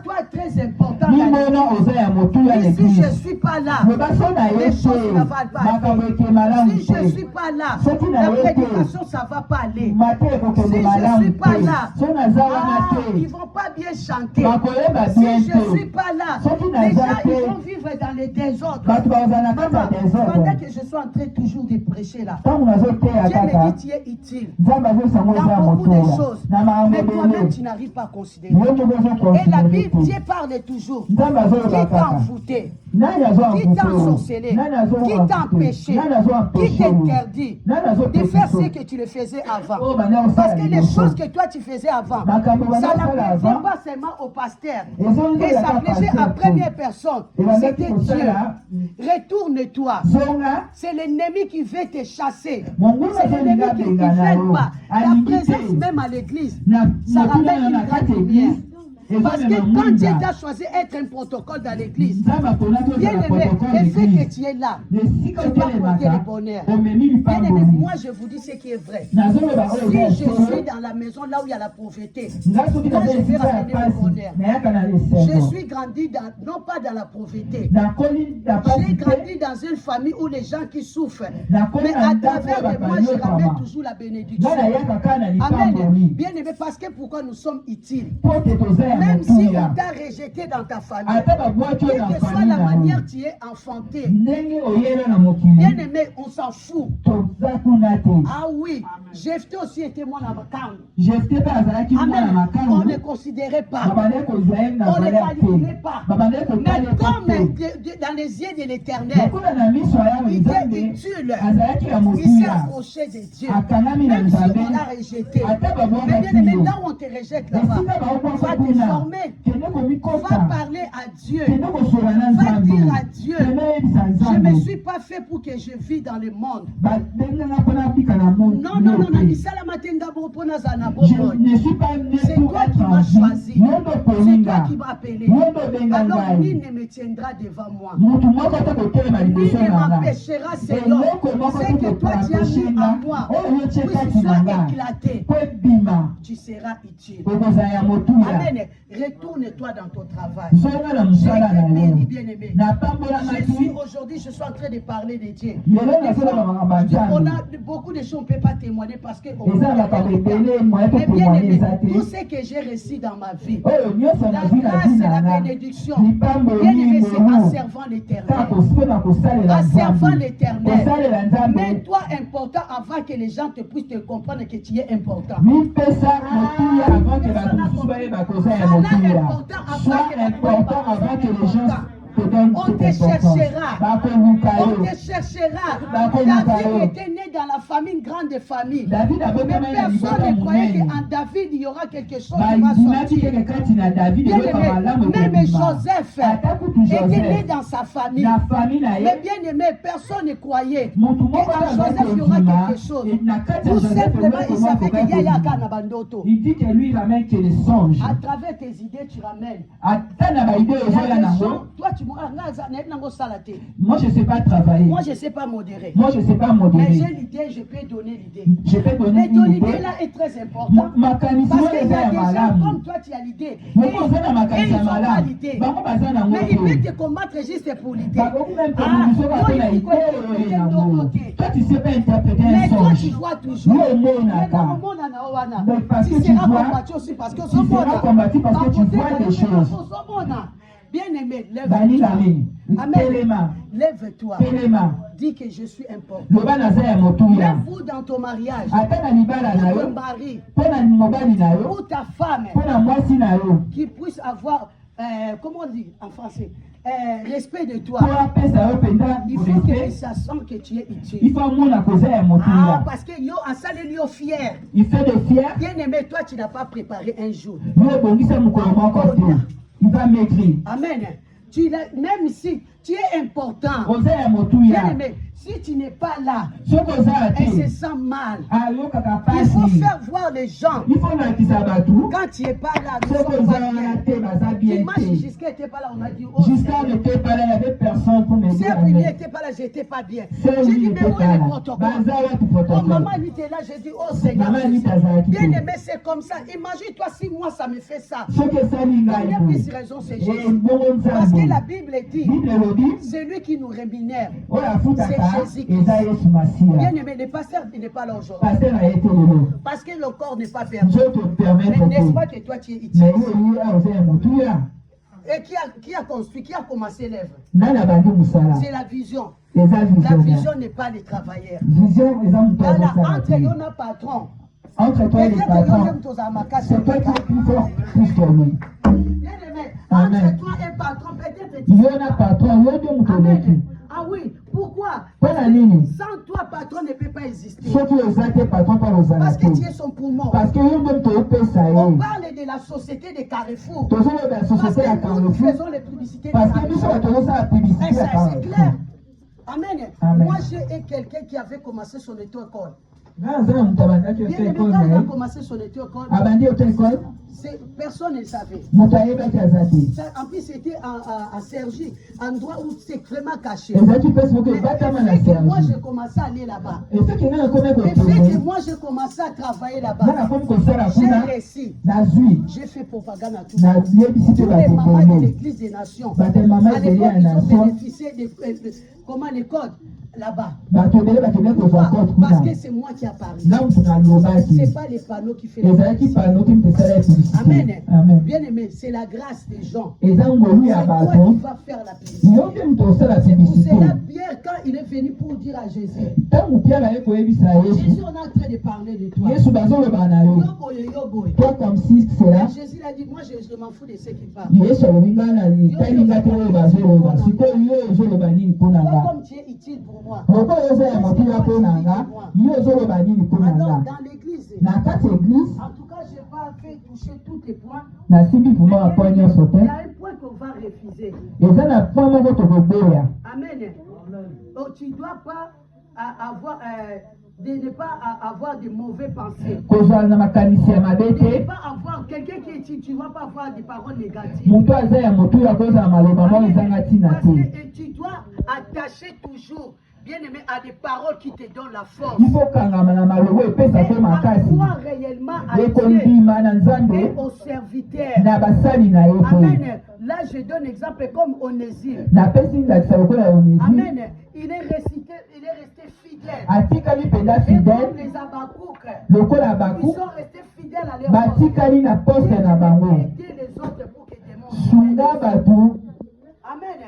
Toi, très important dans l'église. Si je ne suis pas là, les choses ne vont pas aller. Si je ne suis pas là, la prédication, ça ne va pas aller. Si je ne suis pas là, ils ne vont pas bien chanter. Si je ne suis pas là, les gens ils vont vivre dans les désordres. Pendant que je suis en train toujours de prêcher là, Dieu me dit tu es utile dans beaucoup de choses. Mais toi-même tu n'arrives pas à considérer. Et la Bible, Dieu parle toujours. Qui t'a envoûté? Qui t'a ensorcelé? Qui t'a empêché? Qui t'interdit de faire ce que tu le faisais avant? Parce que les choses que toi tu faisais avant, ça ne plaisait pas seulement au pasteur. Et ça plaisait à première personne. C'était Dieu. Retourne-toi. C'est l'ennemi qui veut te chasser. C'est l'ennemi qui ne veut pas. Ta présence même à l'église, ça ramène une grande lumière. Parce que quand Dieu t'a choisi être un protocole dans l'église, bien aimé, le fait que tu es là, tu vas porter le bonheur. Bien aimé, moi je vous dis ce qui est vrai. Si je suis dans la maison là où il y a la pauvreté, moi je vais ramener le bonheur. Je suis grandi non pas dans la pauvreté. J'ai grandi dans une famille où les gens qui souffrent. Mais à travers de moi, je ramène toujours la bénédiction. Amen. Bien aimé, parce que pourquoi nous sommes utiles. Même si on t'a rejeté dans ta famille, quelle que soit la manière tu es enfanté, bien aimé, on s'en fout. Ah oui, Jephthé aussi était mon avocat. Amen. On ne considérait pas. On ne calculait pas. Mais comme dans les yeux de l'Éternel, il était utile. Il s'est approché de Dieu. Même si on l'a rejeté. Mais bien aimé, là où on te rejette là-bas, on va te former. On va parler à Dieu. Va dire à Dieu Je ne me suis pas fait pour que je vis dans le monde. Non, non, non, non. Je ne suis pas né C'est pour toi être qui en m'as vie. choisi. C'est toi qui m'as appelé. Alors nul ne me tiendra devant moi. Nul ne m'empêchera, Seigneur. C'est que toi tu as mis en moi. Puisse soit éclaté. Tu seras utile. Amen. Retourne-toi dans ton travail. J'ai bien-aimé. Je suis aujourd'hui, je suis en train de parler de Dieu. On a beaucoup de choses, on ne peut pas témoigner parce que mais bien aimé, tout ce que j'ai reçu dans ma vie, la grâce et la bénédiction, bien aimé, c'est en servant l'Éternel. En servant l'Éternel. Mets-toi important avant que les gens te puissent te comprendre que tu es important. On te cherchera. On te cherchera. David était né dans la famille, une grande famille. Mais personne ne croyait qu'en David, il y aura quelque chose qui va sortir. Même Joseph était né dans sa famille. Mais bien aimé, personne ne croyait qu'en Joseph, il y aura quelque chose. Tout simplement, il savait qu'il y a Kanabandoto. Il dit que lui, il ramène que les songes. À travers tes idées, tu ramènes. Toi, tu moi, je ne sais pas travailler. Moi, je ne sais pas modérer. Moi, je ne sais pas modérer. Mais j'ai l'idée, je peux donner l'idée. Je peux donner mais ton l'idée. idée là est très importante. Parce qu'il y a des gens comme toi, tu as l'idée. Et ils n'ont pas l'idée. Mais ils peuvent te combattre juste pour l'idée. Toi, tu ne sais pas interpréter un mais toi, songe. tu vois toujours. Tu seras combattu aussi parce que tu vois les choses. Bien aimé, lève-toi. Amen. Lève-toi. Dis que je suis important. Même vous dans ton mariage, pour ton mari, pour ta femme, qui puisse avoir, comment on dit en français, respect de toi. Il faut que ça sente que tu es utile. Ah, parce que yo a ça le fier. Bien aimé, toi tu n'as pas préparé un jour. Il va maigrir. Amen. Même si tu es important, bien aimé, si tu n'es pas là, elle se sent mal. Il faut faire voir les gens. Quand tu n'es pas là, nous sommes pas bien. Imagine jusqu'à n'était pas là, on a dit oh, jusqu'à n'était pas là, il n'y avait personne pour me dire. Si il n'était pas là, je n'étais pas bien. J'ai dit, mais où est le protocole? Oh, maman était là, j'ai dit, oh Seigneur. Bien aimé, c'est comme ça. Imagine-toi si moi ça me fait ça. Combien plus raison c'est Jésus? Parce que la Bible dit, celui qui nous rémunère, c'est Jésus-Christ. Bien aimé, le pasteur n'est pas là aujourd'hui. Parce que le corps n'est pas permis. Mais n'est-ce pas que toi tu es utile? Et qui a construit, qui a commencé l'œuvre? C'est la vision. La vision n'est pas les travailleurs. Voilà, entre eux, on a patron. Entre toi et les patrons, c'est toi qui es plus fort plus que lui. Entre toi et patron, peut-être. Il y en a patron, il y a Amen. Ah oui, pourquoi? Sans toi, patron ne peut pas exister. Parce que tu es son poumon. Parce que on parle de la société de Carrefour. Parce que nous faisons les publicités de Carrefour. C'est clair. Amen. Moi, j'ai quelqu'un qui avait commencé son école. Bien, quand il a commencé son école, personne ne le savait. En plus, c'était à Cergy, un endroit où c'est vraiment caché. Mais moi, j'ai commencé à aller là-bas. Et que moi, j'ai commencé à travailler là-bas. J'ai réussi. J'ai fait propagande à tout le monde. Tous les mamans de l'église des nations. À l'époque, ils ont bénéficié de comment les codes là-bas. Parce que c'est moi qui a parlé. C'est pas les panneaux qui font la publicité. Amen. Bien aimé, c'est la grâce des gens. C'est toi qui vas faire la publicité. C'est pour cela Pierre, quand il est venu pour dire à Jésus, Jésus, on est en train de parler de toi. Toi comme si c'est là. Jésus a dit, moi je m'en fous de ce qu'il parle. Toi comme tu es utile pour moi. Alors dans l'église, en tout cas je n'ai pas fait toucher tous tes points. Il y a un point qu'on va refuser. Amen. tu dois pas avoir, de ne pas avoir de mauvais pensées. De ne pas avoir quelqu'un qui est tu ne dois pas avoir des paroles négatives. Parce que tu dois attacher toujours, bien aimé, à des paroles qui te donnent la force. Il faut qu'on croire réellement à Dieu et aux serviteurs. Amen. Là, je donne exemple comme Onésime. Amen. Il est resté fidèle. Et comme les Abakouk, ils sont restés fidèles à leur poste. Aider les autres pour que des mondes. Amen.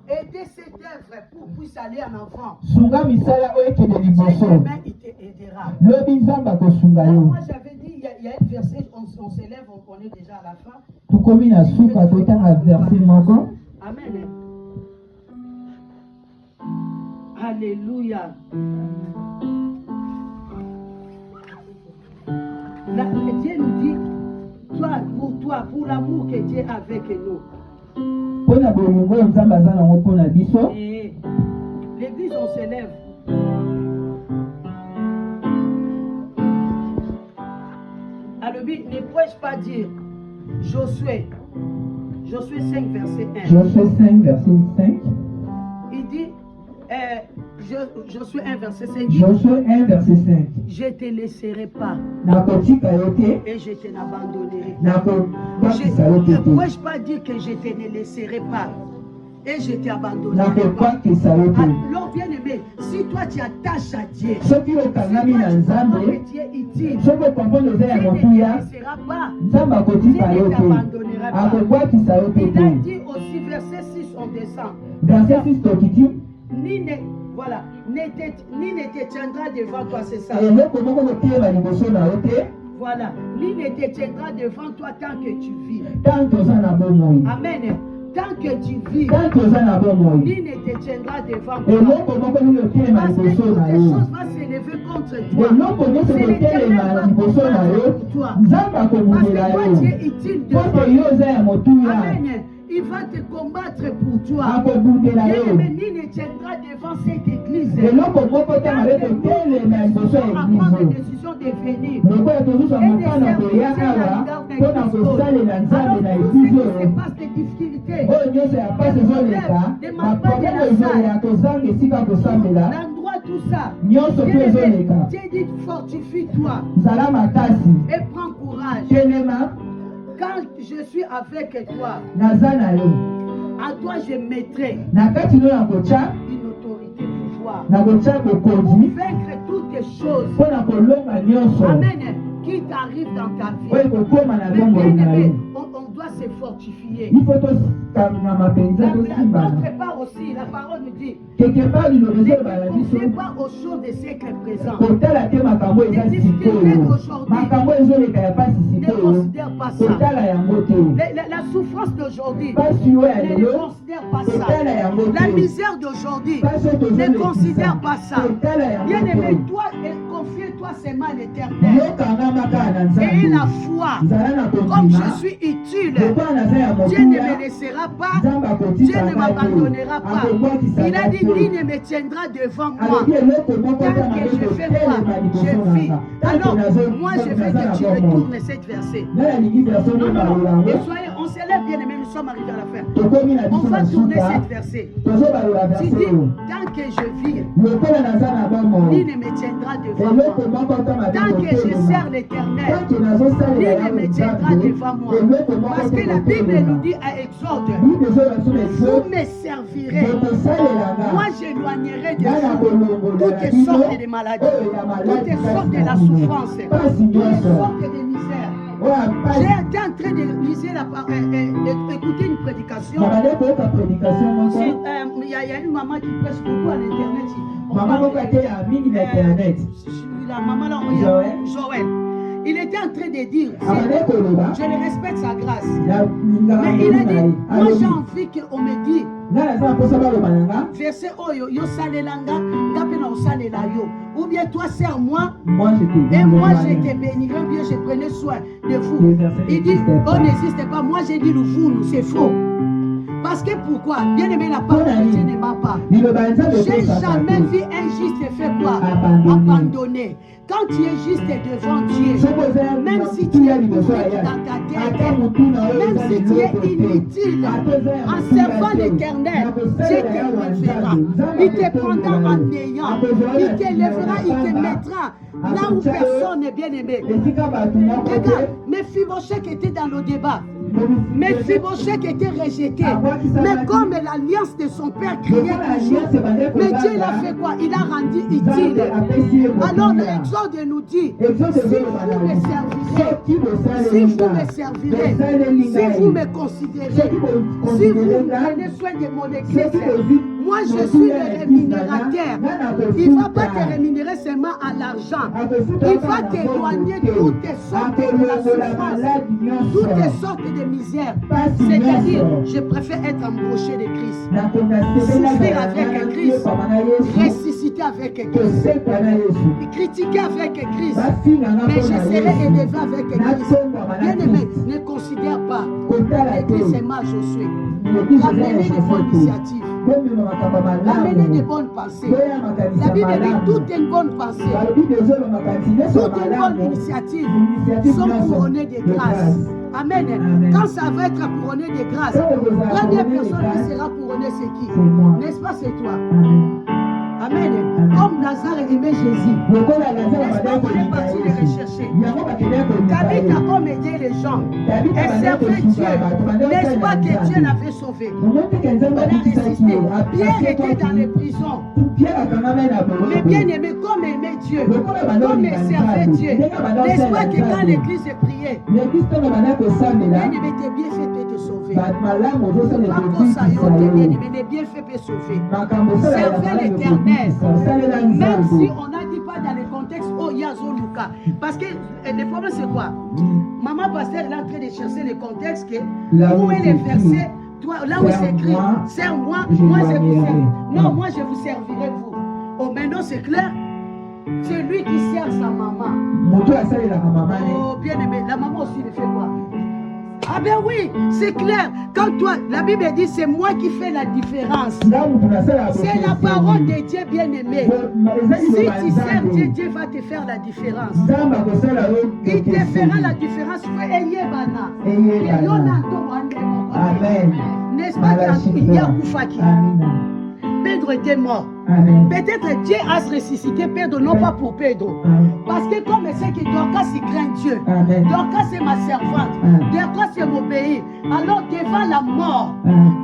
Aider cette œuvre pour puisse aller en avant. Dieu demain, il t'aidera. Moi, j'avais dit, il y a un verset, on s'élève, on est déjà à la fin. Amen. Alléluia. Dieu nous dit, pour l'amour que Dieu a avec nous. Et l'église, on s'élève. Alors, ne pourrais-je pas dire Josué 5, verset 1. Josué 5, verset 5. Il dit, Josué 1, verset 5. Josué 1, verset 5. Je ne te laisserai pas. Et je te n'abandonnerai pas. Ne pourrais-je pas dire que je te ne laisserai pas et je t'abandonnerai pas. Alors bien aimé, si toi tu attaches à Dieu, si toi tu comprends que Dieu est utile, Dieu ne te laissera pas, Dieu ne t'abandonnera pas. Il a dit aussi, verset 6, on descend. Verset 6, voilà, ni ne te tiendra devant toi, c'est ça. Voilà, ni ne te tiendra devant toi tant que tu vis. Amen. Tant que tu vis, ni ne te tiendra devant toi. Parce que toutes les choses vont s'élever contre toi. C'est l'Éternel qui va combattre pour toi. Parce que toi, tu es utile de Dieu. Amen. Il va te combattre pour toi. Bien-aimé, ni ne tiendra devant cette église. Tant que nous devons prendre des décisions de venir. Et de servir Dieu à l'égard d'un Christ. Alors, tout ce qui se passe, des difficultés, des problèmes, des malades de la salle, l'endroit, tout ça. Bien-aimé, Dieu dit fortifie-toi et prends courage. Quand je suis avec toi, à toi je mettrai une autorité pouvoir pour vaincre toutes les choses. Amen. Qui t'arrive dans ta vie. Mais bien aimé, on doit se fortifier. D'autre part aussi, la parole nous dit, ne confiez pas aux choses des siècles présents. Les difficultés d'aujourd'hui, ne considère pas ça. La souffrance d'aujourd'hui, ne considère pas ça. La misère d'aujourd'hui, ne considère pas ça. Bien aimé, toi, confie-toi seulement à l'Éternel. Et la foi, comme je suis utile, Dieu ne me laissera pas, Dieu ne m'abandonnera pas. Il a dit, ni ne me tiendra devant moi. Tant que je fais quoi, je vis. Alors, moi je veux que tu retournes cette verset. Non. Et soyez, on s'élève bien aimé, nous sommes arrivés à la fin. On va tourner cette verset. Tu dis, tant que je vis, ni ne me tiendra devant moi. Tant que je sers l'Éternel, ni ne me tiendra devant moi. Parce que la Bible nous dit à Exode, vous me servirez. Moi j'éloignerai de vous toutes sortes de maladies, toutes sortes de la souffrance, toutes sortes de misères. J'ai été en train de d'écouter une prédication. Il y a une maman qui prêche beaucoup à l'internet. La maman là, Joël. Il était en train de dire, je le respecte sa grâce. Mais il a dit, moi j'ai envie qu'on me dise, verset oyo, yo salelanga, ngapena osalela yo. Ou bien toi sers-moi, et moi je te bénirai, ou bien je prenais soin de vous. Il dit, on n'existe pas. Moi j'ai dit le vous, c'est faux. Parce que pourquoi? Bien aimé, la parole de Dieu ne ment pas. J'ai jamais vu un juste fait quoi? Abandonné. Quand tu es juste devant Dieu, même si tu es pourri dans ta tête, même si tu es inutile, en servant l'Éternel, Dieu t'élèvera. Il te prendra en ayant. Il t'élèvera, il te mettra là où personne n'est bien aimé. Regarde, Mephibosheth était dans le débat. Mephibosheth était rejeté. Mais comme l'alliance de son père criait toujours, mais Dieu l'a fait quoi? Il a rendu utile. Alors l'Exode nous dit, si vous me servirez, si vous me considérez, si vous prenez soin de mon église, moi je suis le rémunérateur. Il ne va pas te rémunérer seulement à l'argent. Il va t'éloigner toutes les sortes de la souffrance, toutes les sortes de misère. C'est-à-dire, je préfère être embauché de Christ, souffrir avec Christ, ressusciter avec Christ, critiquer avec Christ, mais je serai élevé avec Christ. Bien aimé, ne considère pas l'église c'est mal je suis. Ramenez des bonnes initiatives. Amenez des bonnes pensées. La Bible dit toute une bonne pensée, toute une bonne initiative sont couronnées de grâce. Amen. Quand ça va être couronné de grâce, la première personne qui sera couronnée, c'est qui? N'est-ce pas, c'est toi? Amen. Comme Lazare aimait Jésus, n'est-ce pas qu'on est parti les rechercher? David a comme aidé les gens. Elle servait Dieu. N'est-ce pas que Dieu l'avait sauvé? On a résisté. Pierre était dans les prisons. Mais bien aimé, comme aimait Dieu, comme servait Dieu. N'est-ce pas que quand l'église priait, bien aimé, tes bienfaits peuvent te sauver. Pas pour ça, bien aimé, les bienfaits peuvent sauver. Servez l'Éternel. Même si on n'a dit pas dans le contexte oh Yazo Luka. Parce que le problème c'est quoi? Maman pasteur est en train de chercher le contexte que où est le verset, là où c'est écrit, serre-moi, moi je vous servirai. Non, moi je vous servirai vous. Oh maintenant c'est clair. C'est lui qui sert sa maman. Oh bien aimé, la maman aussi le fait quoi? Ah ben oui, c'est clair. Quand toi, la Bible dit c'est moi qui fais la différence. C'est la parole de Dieu bien-aimé. Si tu sers Dieu, Dieu va te faire la différence. Il te fera la différence. Amen. N'est-ce pas qu'il y a Koufaki? Pedro était mort. Peut-être Dieu a ressuscité Pedro, non pas pour Pedro. Parce que comme c'est que Dorcas il craint Dieu, Dorcas c'est ma servante, Dorcas c'est m'obéir. Alors devant la mort,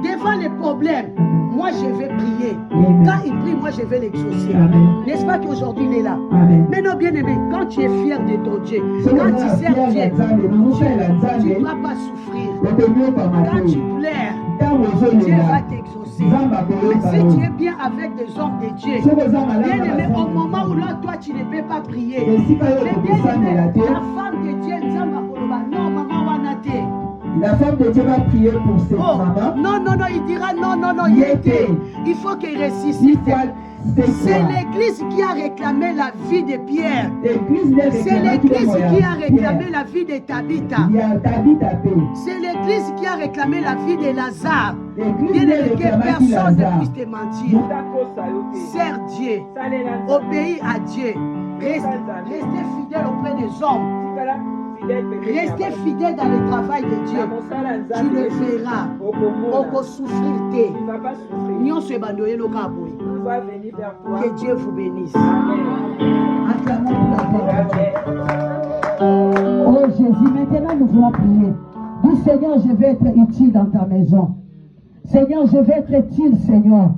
devant les problèmes, moi je vais prier. Quand il prie, moi je vais l'exaucer. N'est-ce pas qu'aujourd'hui il est là? Mais non bien aimé, quand tu es fier de ton Dieu, quand tu sers Dieu, tu ne dois pas souffrir. Quand tu pleures, Dieu va t'exaucer. Mais si tu es bien avec des hommes de Dieu, bien aimé, au moment où là, toi tu ne peux pas prier, mais bien aimé, la femme de Dieu, non, maman Wanate. La femme de Dieu va prier pour cette maman. Non, il dira non, il était. Il faut qu'il ressuscite. C'est l'église qui a réclamé la vie de Pierre. C'est l'église qui a réclamé la vie de Tabitha. C'est l'église qui a réclamé la vie de Lazare. Bien aimé, que personne ne puisse te mentir. Sers Dieu. Obéis à Dieu. Restez fidèle auprès des hommes. Restez fidèle dans le travail de Dieu. Tu le verras. Oko souffrir te. Nyon se bandoye no kaboui. Que Dieu vous bénisse. Oh Jésus, maintenant nous voulons prier. Dis Seigneur, je vais être utile dans ta maison. Seigneur, je vais être utile, Seigneur.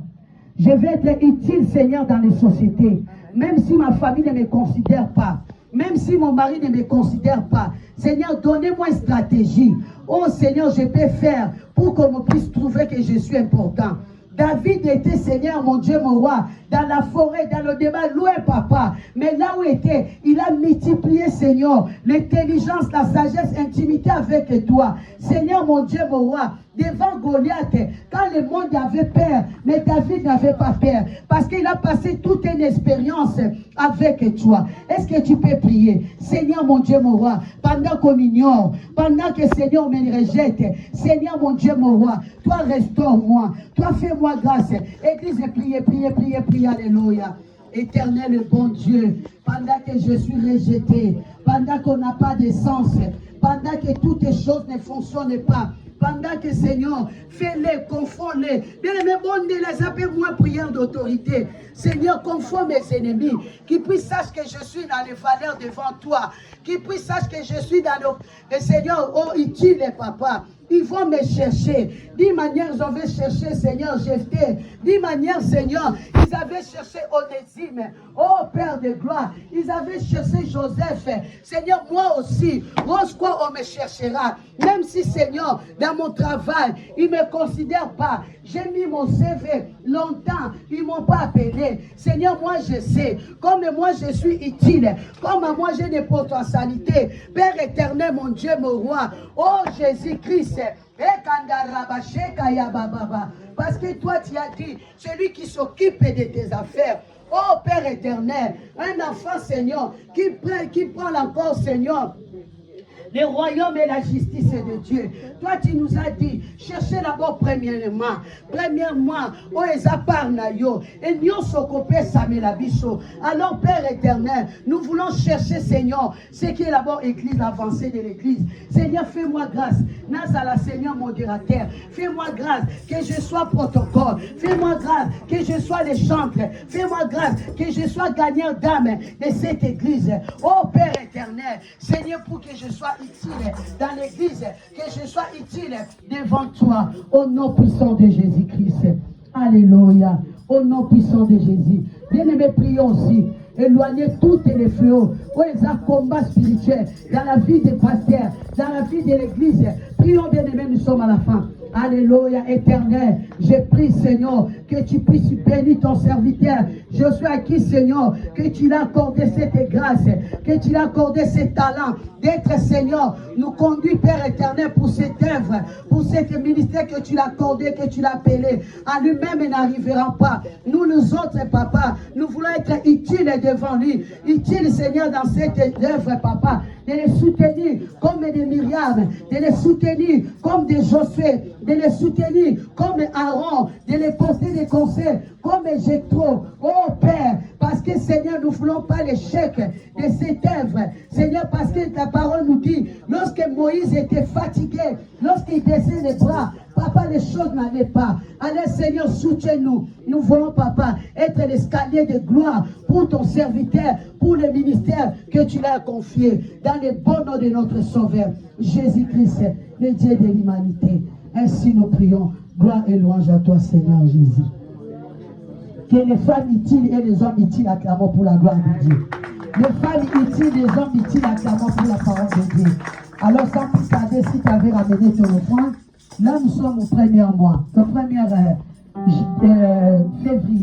Je vais être utile, Seigneur, dans les sociétés. Même si ma famille ne me considère pas. Même si mon mari ne me considère pas. Seigneur, donnez-moi une stratégie. Oh Seigneur, je peux faire pour qu'on puisse trouver que je suis important. David était, Seigneur, mon Dieu, mon roi, dans la forêt, dans le débat, loin, papa. Mais là où il était, il a multiplié, Seigneur, l'intelligence, la sagesse, intimité avec toi. Seigneur, mon Dieu, mon roi, devant Goliath, quand le monde avait peur, mais David n'avait pas peur, parce qu'il a passé toute une expérience avec toi. Est-ce que tu peux prier? Seigneur mon Dieu, mon roi, pendant qu'on ignore, pendant que Seigneur me rejette, Seigneur mon Dieu, mon roi, toi restaure-moi, toi fais-moi grâce. Église, priez, alléluia. Éternel bon Dieu, pendant que je suis rejeté, pendant qu'on n'a pas de sens, pendant que toutes les choses ne fonctionnent pas, pendant que Seigneur, fais-les, confonds-les. Bien-aimé, bon Dieu, les appelle-moi prière d'autorité. Seigneur, confonds mes ennemis, qu'ils puissent savoir que je suis dans les valeurs devant toi, qu'ils puissent savoir que je suis dans le Seigneur, oh, utile, papa. Ils vont me chercher. D'une manière, ils avaient cherché, Seigneur, Jephthé. D'une manière, Seigneur, ils avaient cherché Onésime. Oh, Père de gloire. Ils avaient cherché Joseph. Seigneur, moi aussi, quoi on me cherchera. Même si, Seigneur, dans mon travail, ils ne me considèrent pas. J'ai mis mon CV longtemps. Ils ne m'ont pas appelé. Seigneur, moi, je sais. Comme moi, je suis utile. Comme moi, j'ai des potentialités. Père éternel, mon Dieu, mon roi. Oh, Jésus-Christ. Parce que toi, tu as dit, celui qui s'occupe de tes affaires. Oh, Père éternel, un enfant, Seigneur, qui prend encore, Seigneur, le royaume et la justice de Dieu. Toi, tu nous as dit, cherchez d'abord premièrement, oh, Ezaparnayo, et nous s'occuper Samelabiso. Alors, Père éternel, nous voulons chercher, Seigneur, ce qui est d'abord l'église avancée de l'église. Seigneur, fais-moi grâce. Nazala, Seigneur modérateur, fais-moi grâce que je sois protocole. Fais-moi grâce que je sois les chantres. Fais-moi grâce que je sois gagnant d'âme de cette église. Oh, Père éternel, Seigneur, pour que je sois utile dans l'église, que je sois utile devant toi, au nom puissant de Jésus-Christ. Alléluia, au nom puissant de Jésus. Bien-aimés, prions aussi. Éloignez toutes les fléaux. Oh, les combats spirituels dans la vie des pasteurs, dans la vie de l'église. Prions, bien-aimés, nous sommes à la fin. Alléluia, éternel. Je prie, Seigneur, que tu puisses bénir ton serviteur. Je suis acquis, Seigneur, que tu l'as accordé cette grâce, que tu l'as accordé ce talent d'être, Seigneur, nous conduit, Père éternel, pour cette œuvre, pour cet ministère que tu l'as accordé, que tu l'as appelé. À lui-même, il n'arrivera pas. Nous autres, papa, nous voulons être utiles devant lui. Utiles, Seigneur, dans cette œuvre, papa. De les soutenir comme des Myriam, de les soutenir comme des Josué, de les soutenir comme Aaron, de les porter des conseils comme Jéthro. Oh Père, parce que Seigneur, nous ne voulons pas l'échec de cette œuvre. Seigneur, parce que ta parole nous dit, lorsque Moïse était fatigué, lorsqu'il baissait les bras, papa, les choses n'allaient pas. Allez, Seigneur, soutiens-nous. Nous voulons, papa, être l'escalier de gloire pour ton serviteur, pour le ministère que tu l'as confié, dans le bon nom de notre Sauveur, Jésus-Christ, le Dieu de l'humanité. Ainsi nous prions. Gloire et louange à toi, Seigneur Jésus. Que les femmes utiles et les hommes utiles acclamons pour la gloire de Dieu. Les femmes utiles et les hommes utiles acclamons pour la parole de Dieu. Alors, sans plus tarder, si tu avais ramené ton offrande, là, nous sommes au premier mois, au premier février.